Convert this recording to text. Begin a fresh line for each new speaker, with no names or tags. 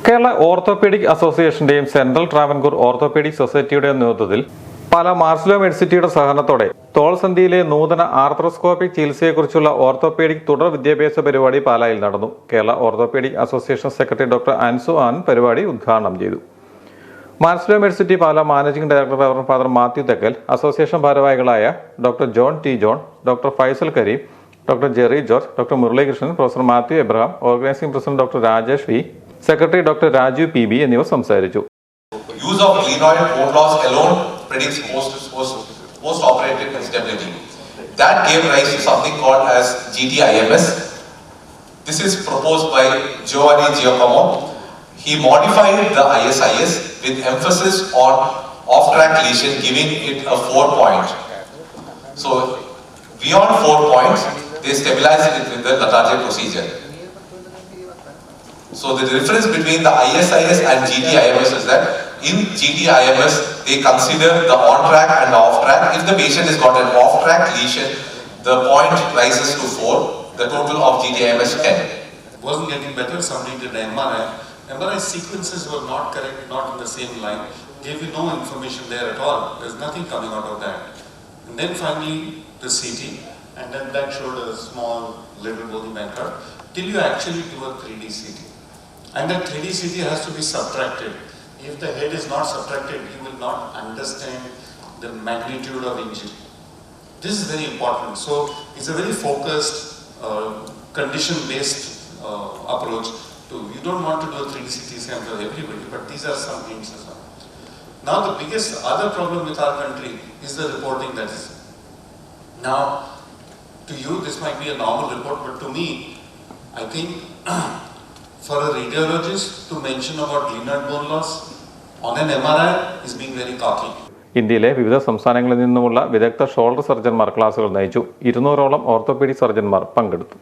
Kerala orthopaedic അസോസിയേഷന്റെയും central Travancore orthopaedic സൊസൈറ്റിയുടെയും നേതൃത്വത്തിൽ പാലാ മാർസ്ലോ മെഡിസിറ്റിയുടെ സഹകരണത്തോടെ തോൾസന്ധിയിലെ നൂതന ആർത്രോസ്കോപ്പിക് ചികിത്സയെക്കുറിച്ചുള്ള ഓർത്തോപീഡിക് തുടർ വിദ്യാഭ്യാസ പരിപാടി പാലായിൽ നടന്നു. Kerala orthopaedic association secretary doctor Ansu Ann പരിപാടി ഉദ്ഘാടനം ചെയ്തു. Marsleeva medicity Pala managing director reverend father Mathew Thekkel, association ഭാരവാഹികളായ doctor John T John, doctor Faisal Kareem, doctor Jerry George, doctor Muralikrishnan, professor Mathew Abraham, organising president doctor Rajesh V, secretary doctor Raju PB എന്നിവർ സംസാരിച്ചു.
Use of glenoid bone loss alone predicts post-operative instability. That gave rise to something called as GTIMS. This is proposed by Giovanni Giacomo. He modified the ISIS with emphasis on off-track lesion, giving it a 4-point. So beyond 4 points, they stabilize it with the Latarjet procedure. So the difference between the ISIS and GTIMS is that in GTIMS they consider the on-track and the off-track. If the patient has got an off-track lesion, the point rises to 4. The total of GTIMS 10.
Wasn't getting better. Somebody did MRI. MRI sequences were not correct, not in the same line. Gave you no information there at all. There's nothing coming out of that. And then finally the CT, and then that showed a small liver bony matter. Till you actually do a 3D CT. And that 3D CT has to be subtracted. If the head is not subtracted, you will not understand the magnitude of injury. This is very important. So it's a very focused, condition-based approach. You don't want to do a 3D CT scan for everybody, but these are some things as well. Now the biggest other problem with our country is the reporting that is. Now, to you this might be a normal report, but to me, I think for a radiologist to mention about glenoid bone loss on an MRI is being very cocky.
ഇന്ത്യയിലെ വിവിധ സംസ്ഥാനങ്ങളിൽ നിന്നുമുള്ള വിദഗ്ധ shoulder സർജന്മാർ ക്ലാസുകൾ നയിച്ചു. 200ഓളം orthopaedic സർജന്മാർ പങ്കെടുത്തു.